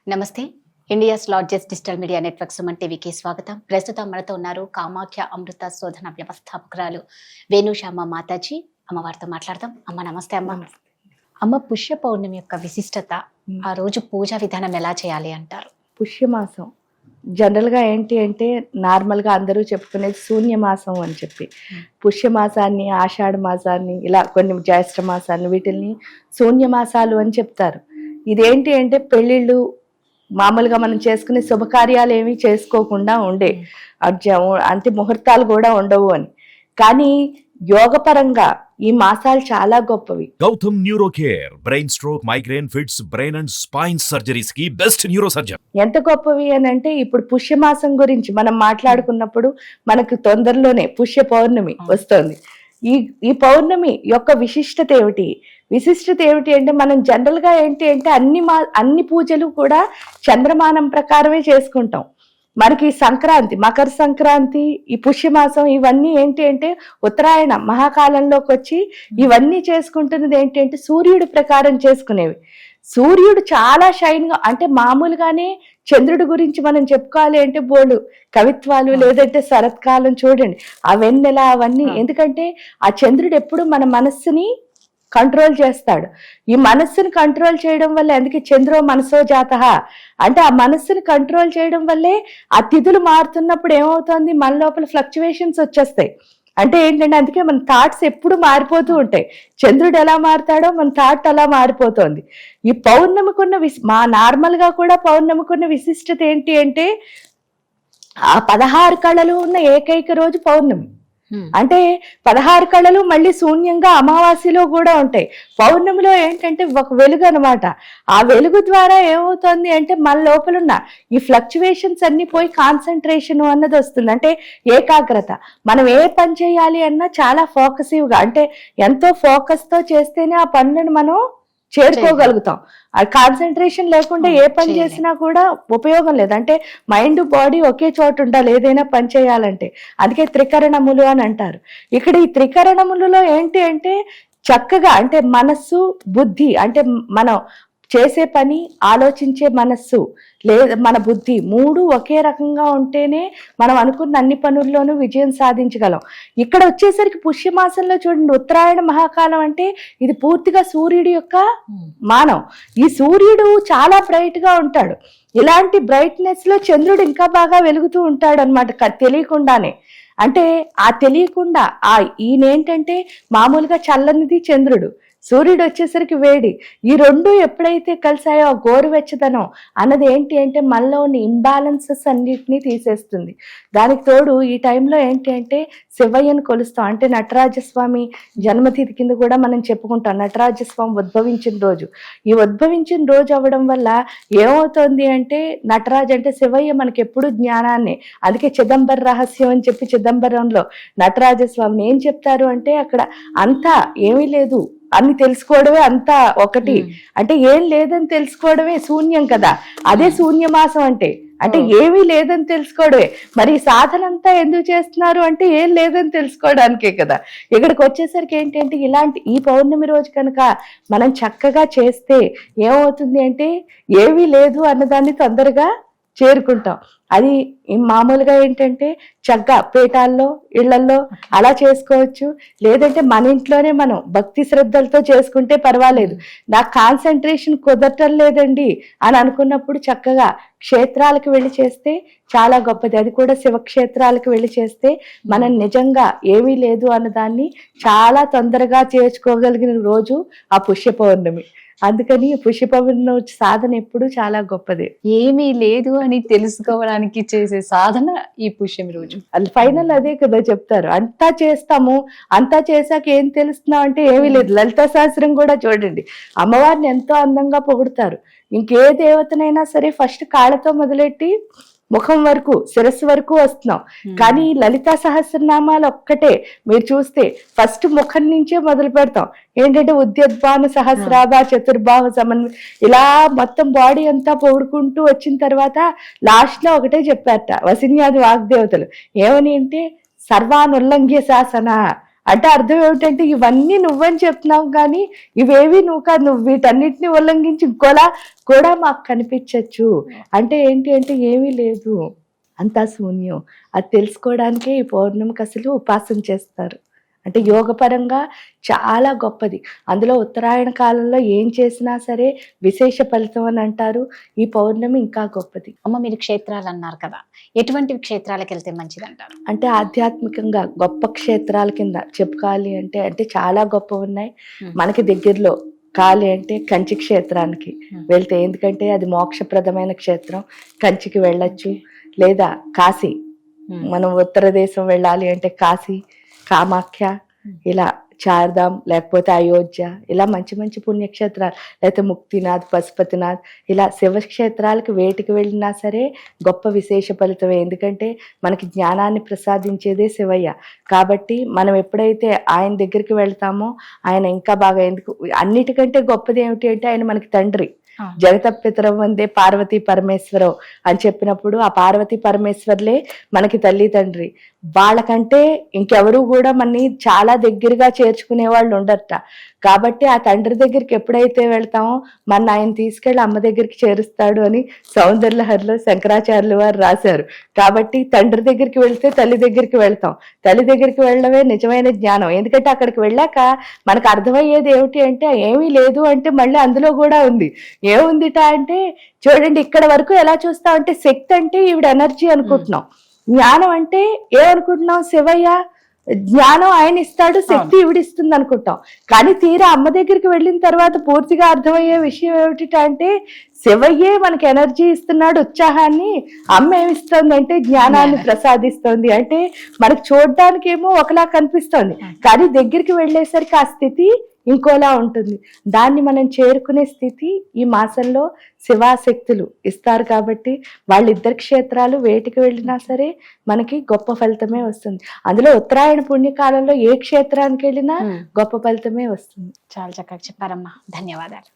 నమస్తే. India's largest digital media network Suman టీవీకి స్వాగతం. ప్రస్తుతం మనతో ఉన్నారు కామాఖ్య అమృత శోధన వ్యవస్థాపకురాలు వేణుశ్యామ మాతాజీ. అమ్మవారితో మాట్లాడదాం. అమ్మ నమస్తే. అమ్మ పుష్య పౌర్ణమి యొక్క విశిష్టత, ఆ రోజు పూజా విధానం ఎలా చేయాలి అంటారు? పుష్యమాసం జనరల్గా ఏంటి అంటే నార్మల్గా అందరూ చెప్పుకునేది శూన్యమాసం అని చెప్పి, పుష్యమాసాన్ని, ఆషాఢ మాసాన్ని, ఇలా కొన్ని జ్యేష్ఠ మాసాన్ని, వీటిల్ని శూన్యమాసాలు అని చెప్తారు. ఇదేంటి అంటే పెళ్ళిళ్ళు మామూలుగా మనం చేసుకునే శుభకార్యాలు ఏమీ చేసుకోకుండా ఉండే అంటే ముహూర్తాలు కూడా ఉండవు అని. కానీ యోగపరంగా ఈ మాసాలు చాలా గొప్పవి. Gautam neuro care, brain stroke, migraine, fits, brain and spine surgeries కి బెస్ట్ న్యూరో సర్జన్. ఎంత గొప్పవి అని అంటే, ఇప్పుడు పుష్యమాసం గురించి మనం మాట్లాడుకున్నప్పుడు మనకు తొందరలోనే పుష్య పౌర్ణమి వస్తుంది. ఈ పౌర్ణమి యొక్క విశిష్టత ఏమిటి అంటే, మనం జనరల్ గా ఏంటి అంటే అన్ని పూజలు కూడా చంద్రమానం ప్రకారమే చేసుకుంటాం. మనకి సంక్రాంతి, మకర సంక్రాంతి, ఈ పుష్యమాసం, ఇవన్నీ ఏంటి అంటే ఉత్తరాయణ మహాకాలంలోకి వచ్చి ఇవన్నీ చేసుకుంటున్నది ఏంటి అంటే సూర్యుడి ప్రకారం చేసుకునేవి. సూర్యుడు చాలా షైన్ గా, అంటే మామూలుగానే చంద్రుడి గురించి మనం చెప్పుకోవాలి అంటే బోళ్ళు కవిత్వాలు, లేదంటే శరత్కాలం చూడండి, ఆ వెన్నెల, అవన్నీ. ఎందుకంటే ఆ చంద్రుడు ఎప్పుడు మన మనస్సుని కంట్రోల్ చేస్తాడు. ఈ మనస్సుని కంట్రోల్ చేయడం వల్ల, అందుకే చంద్రో మనసో జాతః అంటే ఆ మనస్సుని కంట్రోల్ చేయడం వల్లే ఆ తిథులు మారుతున్నప్పుడు ఏమవుతుంది, మన లోపల ఫ్లక్చువేషన్స్ వచ్చేస్తాయి. అంటే ఏంటంటే అందుకే మన థాట్స్ ఎప్పుడు మారిపోతూ ఉంటాయి. చంద్రుడు ఎలా మారుతాడో మన థాట్ అలా మారిపోతుంది. ఈ పౌర్ణమికున్న నార్మల్గా కూడా పౌర్ణమికున్న విశిష్టత ఏంటి అంటే, ఆ 16 కళలు ఉన్న ఏకైక రోజు పౌర్ణమి. అంటే 16 కళలు మళ్ళీ శూన్యంగా అమావాస్యలో కూడా ఉంటాయి. పౌర్ణమిలో ఏంటంటే ఒక వెలుగు అనమాట. ఆ వెలుగు ద్వారా ఏమవుతుంది అంటే మన లోపలున్న ఈ ఫ్లక్చువేషన్స్ అన్ని పోయి కాన్సన్ట్రేషన్ అన్నది వస్తుంది. అంటే ఏకాగ్రత. మనం ఏ పని చేయాలి అన్నా చాలా ఫోకసివ్గా, అంటే ఎంతో ఫోకస్ తో చేస్తేనే ఆ పనులను మనం చేరుకోగలుగుతాం. ఆ కాన్సన్ట్రేషన్ లేకుండా ఏ పని చేసినా కూడా ఉపయోగం లేదు. అంటే మైండ్, బాడీ ఒకే చోట ఉండాలి ఏదైనా పని చేయాలంటే. అందుకే త్రికరణములు అని అంటారు. ఇక్కడ ఈ త్రికరణములలో ఏంటి అంటే చక్కగా, అంటే మనస్సు, బుద్ధి, అంటే మనం చేసే పని, ఆలోచించే మనస్సు, లేదా మన బుద్ధి, మూడు ఒకే రకంగా ఉంటేనే మనం అనుకున్న అన్ని పనుల్లోనూ విజయం సాధించగలం. ఇక్కడ వచ్చేసరికి పుష్యమాసంలో చూడండి, ఉత్తరాయణ మహాకాలం అంటే ఇది పూర్తిగా సూర్యుడి యొక్క మానం. ఈ సూర్యుడు చాలా బ్రైట్ గా ఉంటాడు. ఇలాంటి బ్రైట్నెస్ లో చంద్రుడు ఇంకా బాగా వెలుగుతూ ఉంటాడు అనమాట, తెలియకుండానే. అంటే ఆ తెలియకుండా ఈయనేంటంటే మామూలుగా చల్లనిది చంద్రుడు, సూర్యుడు వచ్చేసరికి వేడి. ఈ రెండు ఎప్పుడైతే కలిసాయో ఆ గోరువెచ్చదనం అన్నది ఏంటి అంటే మనలో ఉన్న ఇంబ్యాలెన్సెస్ అన్నిటినీ తీసేస్తుంది. దానికి తోడు ఈ టైంలో ఏంటి అంటే శివయ్యను కొలుస్తాం. అంటే నటరాజస్వామి జన్మతిథి కింద కూడా మనం చెప్పుకుంటాం. నటరాజస్వామి ఉద్భవించిన రోజు. ఈ ఉద్భవించిన రోజు అవ్వడం వల్ల ఏమవుతుంది అంటే, నటరాజు అంటే శివయ్య మనకి ఎప్పుడు జ్ఞానాన్ని, అందుకే చిదంబర రహస్యం అని చెప్పి చిదంబరంలో నటరాజస్వామిని ఏం చెప్తారు అంటే, అక్కడ అంతా ఏమీ లేదు అని తెలుసుకోవడమే అంతా ఒకటి. అంటే ఏం లేదని తెలుసుకోవడమే శూన్యం కదా, అదే శూన్యమాసం అంటే. అంటే ఏమీ లేదని తెలుసుకోవడమే. మరి సాధన అంతా ఎందుకు చేస్తున్నారు అంటే ఏం లేదని తెలుసుకోవడానికే కదా. ఇక్కడికి వచ్చేసరికి ఏంటంటే ఈ పౌర్ణమి రోజు కనుక మనం చక్కగా చేస్తే ఏమవుతుంది అంటే ఏమీ లేదు అన్నదాన్ని తొందరగా చేరుకుంటాం. అది మామూలుగా ఏంటంటే చక్కగా పీఠాల్లో, ఇళ్లలో అలా చేసుకోవచ్చు. లేదంటే మన ఇంట్లోనే మనం భక్తి శ్రద్ధలతో చేసుకుంటే పర్వాలేదు. నాకు కాన్సన్ట్రేషన్ కుదరటం లేదండి అని అనుకున్నప్పుడు చక్కగా క్షేత్రాలకు వెళ్ళి చేస్తే చాలా గొప్పది. అది కూడా శివక్షేత్రాలకు వెళ్ళి చేస్తే మనం నిజంగా ఏమీ లేదు అన్నదాన్ని చాలా తొందరగా చేర్చుకోగలిగిన రోజు ఆ పుష్య పౌర్ణమి. అందుకని పుష్య పౌర్ణమి సాధన ఎప్పుడు చాలా గొప్పది. ఏమీ లేదు అని తెలుసుకోవడానికి చేసే సాధన ఈ పుష్యమి రోజు. ఫైనల్ అదే కదా చెప్తారు. అంతా చేస్తాము, అంతా చేశాక ఏం తెలుస్తున్నాం అంటే ఏమీ లేదు. లలితా సహస్రం కూడా చూడండి, అమ్మవారిని ఎంతో అందంగా పొగుడుతారు. ఇంకే దేవతనైనా సరే ఫస్ట్ కాళ్ళతో మొదలెట్టి ముఖం వరకు, శిరస్సు వరకు వస్తున్నాం. కానీ లలితా సహస్రనామాలు ఒక్కటే మీరు చూస్తే ఫస్ట్ ముఖం నుంచే మొదలు పెడతాం. ఏంటంటే ఉద్యద్భాను సహస్రాభ చతుర్భావ సమన్వయ, ఇలా మొత్తం బాడీ అంతా పొగుడుకుంటూ వచ్చిన తర్వాత లాస్ట్ లో ఒకటే చెప్పారట వసిన్యాది వాగ్దేవతలు. ఏమని అంటే సర్వానుల్లంఘ్య శాసన అంటే అర్థం ఏమిటంటే ఇవన్నీ నువ్వని చెప్తున్నావు కానీ ఇవేవి నువ్వు కాదు, నువ్వు వీటన్నిటిని ఉల్లంఘించి ఇంకోలా కూడా మాకు కనిపించచ్చు. అంటే ఏంటి అంటే ఏమీ లేదు, అంతా శూన్యం. అది తెలుసుకోవడానికే ఈ పౌర్ణమికి అసలు ఉపాసన చేస్తారు. అంటే యోగపరంగా చాలా గొప్పది. అందులో ఉత్తరాయణ కాలంలో ఏం చేసినా సరే విశేష ఫలితం అని అంటారు. ఈ పౌర్ణమి ఇంకా గొప్పది. అమ్మ, మీరు క్షేత్రాలు అన్నారు కదా, ఎటువంటి క్షేత్రాలకు వెళ్తే మంచిది అంటారు? అంటే ఆధ్యాత్మికంగా గొప్ప క్షేత్రాల కింద చెప్పుకోవాలి అంటే అంటే చాలా గొప్ప ఉన్నాయి. మనకి దగ్గరలో కాలి అంటే కంచి క్షేత్రానికి వెళ్తే, ఎందుకంటే అది మోక్షప్రదమైన క్షేత్రం, కంచికి వెళ్ళొచ్చు. లేదా కాశీ, మనం ఉత్తర దేశం వెళ్ళాలి అంటే కాశీ, కామాఖ్య, ఇలా చార్ధామ్, లేకపోతే అయోధ్య, ఇలా మంచి మంచి పుణ్యక్షేత్రాలు, లేకపోతే ముక్తినాథ్, పశుపతినాథ్, ఇలా శివక్షేత్రాలకు వేటికి వెళ్ళినా సరే గొప్ప విశేష ఫలితమే. ఎందుకంటే మనకి జ్ఞానాన్ని ప్రసాదించేదే శివయ్య. కాబట్టి మనం ఎప్పుడైతే ఆయన దగ్గరికి వెళ్తామో ఆయన ఇంకా బాగా, ఎందుకు అన్నిటికంటే గొప్పది ఏమిటి అంటే ఆయన మనకి తండ్రి. జగత పితరం వందే పార్వతీ పరమేశ్వరం అని చెప్పినప్పుడు ఆ పార్వతీ పరమేశ్వర్లే మనకి తల్లి తండ్రి. వాళ్ళకంటే ఇంకెవరు కూడా మనని చాలా దగ్గరగా చేర్చుకునే వాళ్ళు ఉండరట. కాబట్టి ఆ తండ్రి దగ్గరికి ఎప్పుడైతే వెళ్తామో మన ఆయన తీసుకెళ్లి అమ్మ దగ్గరికి చేరుస్తాడు అని సౌందర్యలహరిలో శంకరాచార్యులు వారు రాశారు. కాబట్టి తండ్రి దగ్గరికి వెళ్తే తల్లి దగ్గరికి వెళ్తాం, తల్లి దగ్గరికి వెళ్ళడమే నిజమైన జ్ఞానం. ఎందుకంటే అక్కడికి వెళ్ళాక మనకు అర్థమయ్యేది ఏమిటి అంటే ఏమీ లేదు అంటే మళ్ళీ అందులో కూడా ఉంది. ఏముందిట అంటే చూడండి, ఇక్కడ వరకు ఎలా చూస్తాం అంటే శక్తి అంటే ఈవిడ ఎనర్జీ అనుకుంటున్నాం, జ్ఞానం అంటే ఏమనుకుంటున్నాం, శివయ్య జ్ఞానం ఆయన ఇస్తాడు, శక్తి ఈవిడిస్తుంది అనుకుంటాం. కానీ తీరా అమ్మ దగ్గరికి వెళ్ళిన తర్వాత పూర్తిగా అర్థమయ్యే విషయం ఏమిటి అంటే శివయ్యే మనకి ఎనర్జీ ఇస్తున్నాడు, ఉత్సాహాన్ని. అమ్మ ఏమిస్తుంది అంటే జ్ఞానాన్ని ప్రసాదిస్తుంది. అంటే మనకు చూడడానికి ఏమో ఒకలా కనిపిస్తుంది, కానీ దగ్గరికి వెళ్ళేసరికి ఆ స్థితి ఇంకోలా ఉంటుంది. దాన్ని మనం చేరుకునే స్థితి ఈ మాసంలో శివాశక్తులు ఇస్తారు. కాబట్టి వాళ్ళిద్దరి క్షేత్రాలు వేటికి వెళ్ళినా సరే మనకి గొప్ప ఫలితమే వస్తుంది. అందులో ఉత్తరాయణ పుణ్యకాలంలో ఏ క్షేత్రానికి వెళ్ళినా గొప్ప ఫలితమే వస్తుంది. చాలా చక్కగా చెప్పారమ్మా, ధన్యవాదాలు.